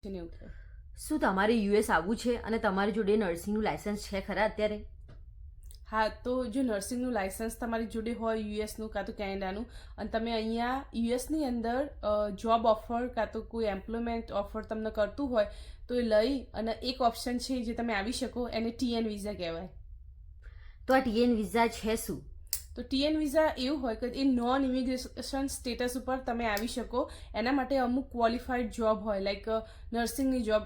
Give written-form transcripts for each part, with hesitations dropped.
છે ને એવું. શું તમારે યુએસ આવવું છે અને તમારી જોડે નર્સિંગનું લાયસન્સ છે ખરા અત્યારે? હા, તો જો નર્સિંગનું લાયસન્સ તમારી જોડે હોય યુએસનું કાં તો કેનેડાનું, અને તમે અહીંયા યુએસની અંદર જોબ ઓફર કાં તો કોઈ એમ્પ્લોયમેન્ટ ઓફર તમને કરતું હોય તો એ લઈ અને એક ઓપ્શન છે જે તમે આવી શકો, એને TN વિઝા કહેવાય. તો આ TN વિઝા છે શું? તો TN વિઝા એવું હોય કે એ નોન ઇમિગ્રેશન સ્ટેટસ ઉપર તમે આવી શકો. એના માટે અમુક ક્વોલિફાઈડ જોબ હોય, લાઈક નર્સિંગની જોબ,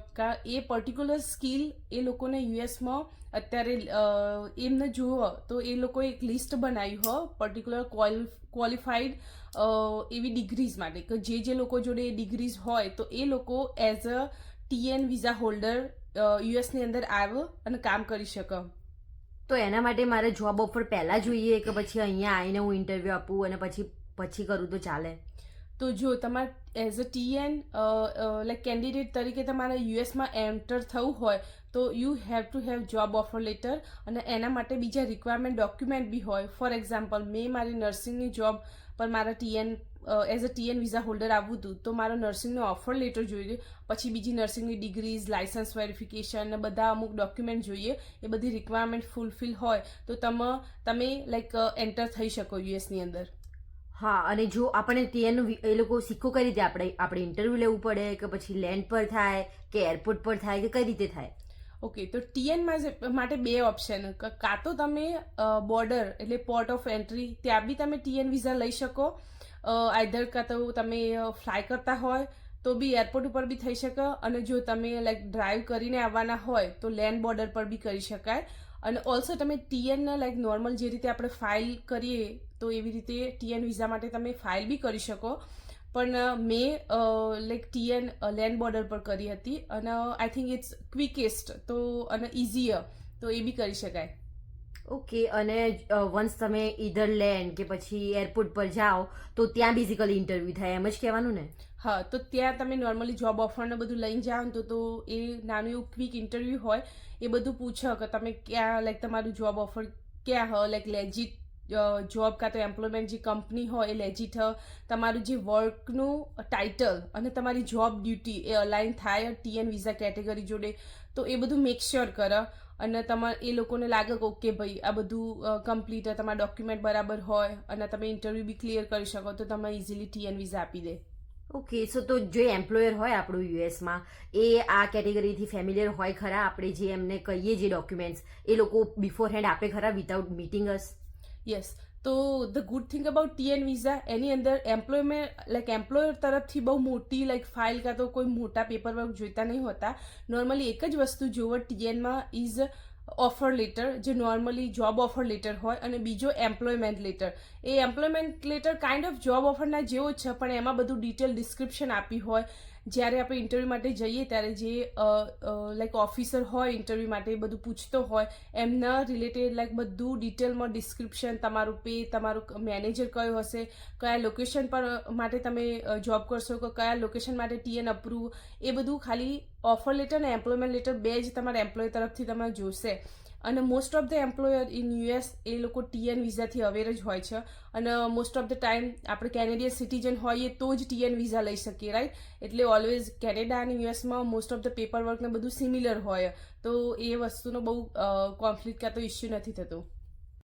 એ પર્ટિક્યુલર સ્કિલ એ લોકોને યુએસમાં અત્યારે એમને જુઓ તો એ લોકોએ એક લિસ્ટ બનાવી હોય પર્ટિક્યુલર ક્વોલિફાઈડ એવી ડિગ્રીઝ માટે, કે જે લોકો જોડે એ ડિગ્રીઝ હોય તો એ લોકો as a TN visa holder યુએસની અંદર આવે અને કામ કરી શકે. તો એના માટે મારે જોબ ઓફર પહેલાં જોઈએ કે પછી અહીંયા આવીને હું ઇન્ટરવ્યૂ આપું અને પછી કરું તો ચાલે? તો જો તમારે as a TN like candidate તરીકે તમારે યુએસમાં એન્ટર થવું હોય તો you have to have job offer letter, અને એના માટે બીજા રિક્વાયરમેન્ટ ડોક્યુમેન્ટ બી હોય. ફોર એક્ઝામ્પલ, મેં મારી નર્સિંગની જોબ પર મારા as a TN visa holder આવવું હતું, તો મારો નર્સિંગનો ઓફર લેટર જોઈએ, પછી બીજી નર્સિંગની ડિગ્રીઝ, લાયસન્સ વેરિફિકેશન ને બધા અમુક ડોક્યુમેન્ટ જોઈએ. એ બધી રિક્વાયરમેન્ટ ફૂલફિલ હોય તો તમે લાઈક એન્ટર થઈ શકો યુએસની અંદર. હા, અને જો આપણે TNનું એ લોકો શીખો કઈ રીતે? આપણે ઇન્ટરવ્યૂ લેવું પડે કે પછી લેન્ડ પર થાય કે એરપોર્ટ પર થાય કે કઈ રીતે થાય? ઓકે, તો TN માટે બે ઓપ્શન, કાં તો તમે બોર્ડર એટલે પોર્ટ ઓફ એન્ટ્રી ત્યાં બી તમે TN વિઝા લઈ શકો, આઈધર કાં તો તમે ફ્લાય કરતા હોય તો બી એરપોર્ટ ઉપર બી થઈ શકે, અને જો તમે લાઈક ડ્રાઈવ કરીને આવવાના હોય તો લેન્ડ બોર્ડર પર બી કરી શકાય. અને ઓલ્સો તમે TN લાઈક નોર્મલ જે રીતે આપણે ફાઇલ કરીએ તો એવી રીતે TN વિઝા માટે તમે ફાઇલ બી કરી શકો. પણ મેં લાઈક TN લેન્ડ બોર્ડર પર કરી હતી, અને આઈ થિંક ઇટ્સ ક્વિકેસ્ટ તો અને ઇઝીયર, તો એ બી કરી શકાય. ઓકે, અને વન્સ તમે ઈધર લેન્ડ કે પછી એરપોર્ટ પર જાઓ તો ત્યાં બેઝિકલી ઇન્ટરવ્યૂ થાય, એમ જ કહેવાનું ને? હા, તો ત્યાં તમે નોર્મલી જોબ ઓફરને બધું લઈને જાઓ ને તો એ નાનું એવું ક્વિક ઇન્ટરવ્યૂ હોય. એ બધું પૂછો કે તમે ક્યાં લાઈક તમારું જોબ ઓફર ક્યાં હોય, લાઈક લેજિટ જોબ કાં તો એમ્પ્લોયમેન્ટ જે કંપની હોય એ લેજિટ તમારું જે વર્કનું ટાઇટલ અને તમારી જોબ ડ્યુટી એ અલાઇન થાય TN વિઝા કેટેગરી જોડે, તો એ બધું મેક શ્યોર કરે. અને તમારે એ લોકોને લાગે કે ઓકે ભાઈ આ બધું કમ્પ્લીટ, તમારા ડોક્યુમેન્ટ બરાબર હોય અને તમે ઇન્ટરવ્યૂ બી ક્લિયર કરી શકો, તો તમે ઇઝીલી TN વિઝા આપી દે. ઓકે, સો તો જે એમ્પ્લોયર હોય આપણું યુએસમાં, એ આ કેટેગરીથી ફેમિલિયર હોય ખરા? આપણે જે એમને કહીએ જે ડોક્યુમેન્ટ્સ એ લોકો બિફોર હેન્ડ આપે ખરા વિધાઉટ મીટિંગ અસ? યસ. તો the good thing about TN visa, એની અંદર એમ્પ્લોયર તરફથી બહુ મોટી લાઈક ફાઇલ કાં તો કોઈ મોટા પેપર વર્ક જોઈતા નહીં હોતા. નોર્મલી એક જ વસ્તુ જોવો TNમાં ઇઝ ઓફર લેટર, જે નોર્મલી જોબ ઓફર લેટર હોય, અને બીજો એમ્પ્લોયમેન્ટ લેટર. એ employment letter kind of job ઓફરના જેવો જ છે, પણ એમાં બધું ડિટેલ ડિસ્ક્રિપ્શન આપી હોય. જ્યારે આપણે ઇન્ટરવ્યૂ માટે જઈએ ત્યારે જે લાઈક ઓફિસર હોય ઇન્ટરવ્યૂ માટે એ બધું પૂછતો હોય, એમના રિલેટેડ લાઈક બધું ડિટેલમાં ડિસ્ક્રિપ્શન, તમારું પે, તમારું મેનેજર કયો હશે, કયા લોકેશન પર માટે તમે જોબ કરશો, કે કયા લોકેશન માટે TN અપ્રૂવ, એ બધું ખાલી ઓફર લેટર ને એમ્પ્લોયમેન્ટ લેટર બે જ તમારા એમ્પ્લોયર તરફથી તમે જોશે. અને most of the employer in US એ લોકો TN વિઝાથી અવેર જ હોય છે. અને મોસ્ટ ઓફ ધ ટાઈમ આપણે કેનેડિયન સિટીઝન હોઈએ તો જ TN વિઝા લઈ શકીએ, રાઈટ? એટલે ઓલવેઝ કેનેડા અને યુએસમાં most of the paperwork ને બધું સિમિલર હોય, તો એ વસ્તુનો બહુ કોન્ફ્લિક્ટ કાં તો ઇસ્યુ નથી થતો.